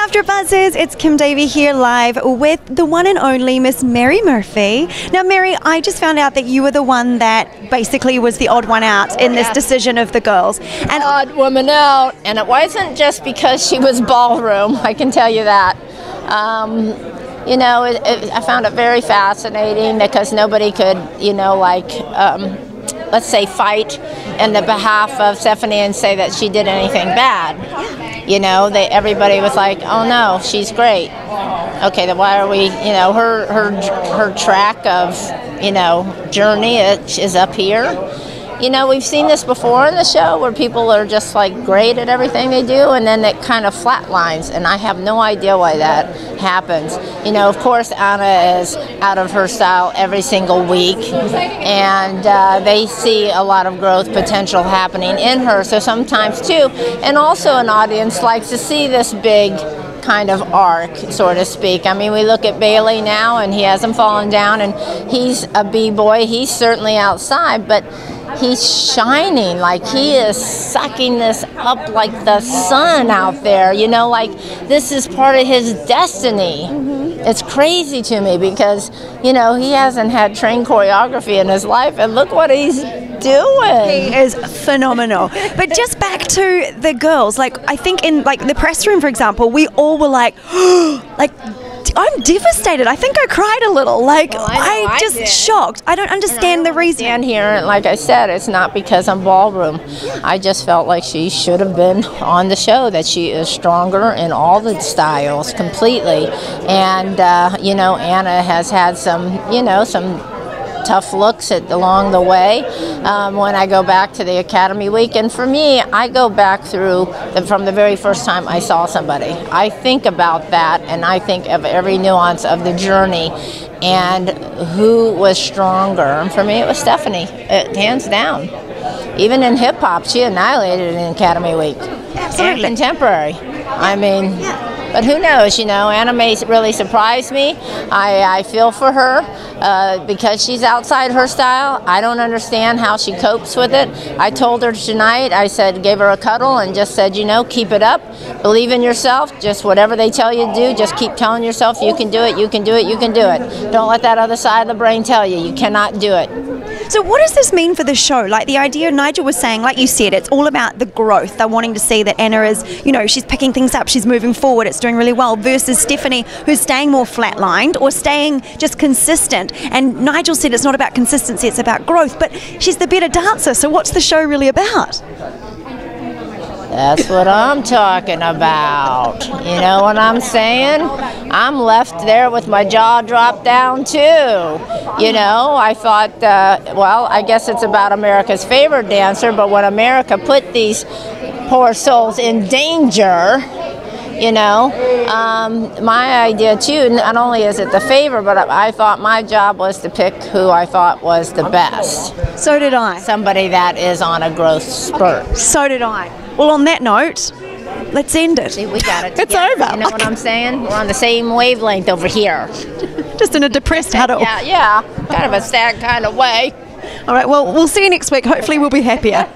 AfterBuzzers, it's Kim Davey here live with the one and only Miss Mary Murphy. Now Mary, I just found out that you were the one that basically was the odd one out in this decision of the girls. And odd woman out, and it wasn't just because she was ballroom, I can tell you that. You know, I found it very fascinating because nobody could, you know, like, let's say fight in the behalf of Stephanie and say that she did anything bad. You know, everybody was like, oh no, she's great. Okay, then why are we, you know, her track of, you know, journey is up here. You know, we've seen this before in the show where people are just like great at everything they do and then it kind of flatlines, and I have no idea why that happens. You know, of course Anna is out of her style every single week, and they see a lot of growth potential happening in her, so sometimes too, and also an audience likes to see this big kind of arc, so to speak. I mean, we look at Bailey now and he hasn't fallen down and he's a B-boy, he's certainly outside, but he's shining, like he is sucking this up like the sun out there, you know, like this is part of his destiny. It's crazy to me because, you know, he hasn't had trained choreography in his life, and look what he's doing. He is phenomenal. But just back to the girls, like I think in like the press room, for example, we all were like, like, I'm devastated. I think I cried a little. Like, well, I just shocked. I don't understand the reason. And here, and like I said, it's not because I'm ballroom. I just felt like she should have been on the show, that she is stronger in all the styles completely. And, you know, Anna has had some, you know, some tough looks along the way when I go back to the Academy Week. And for me, I go back through from the very first time I saw somebody. I think about that, and I think of every nuance of the journey and who was stronger. And for me, it was Stephanie, hands down. Even in hip-hop, she annihilated it in Academy Week. Absolutely. And contemporary. I mean, but who knows, you know, Anna may really surprise me. I feel for her because she's outside her style. I don't understand how she copes with it. I told her tonight, I said, gave her a cuddle and just said, you know, keep it up. Believe in yourself. Just whatever they tell you to do, just keep telling yourself you can do it, you can do it, you can do it. Don't let that other side of the brain tell you you cannot do it. So what does this mean for the show? Like the idea Nigel was saying, like you said, it's all about the growth. They're wanting to see that Anna is, you know, she's picking things up, she's moving forward, it's doing really well, versus Stephanie, who's staying more flatlined or staying just consistent. And Nigel said it's not about consistency, it's about growth, but she's the better dancer, so what's the show really about? That's what I'm talking about. You know what I'm saying? I'm left there with my jaw dropped down too. You know, I thought, well, I guess it's about America's favorite dancer, but when America put these poor souls in danger, you know, my idea too, not only is it the favor, but I thought my job was to pick who I thought was the best. So did I. Somebody that is on a growth spurt. So did I. Well, on that note, let's end it. See, we got it together. It's over. You know what I'm saying? We're on the same wavelength over here. Just in a depressed huddle. Yeah, kind of a sad kind of way. All right, well, we'll see you next week. Hopefully we'll be happier.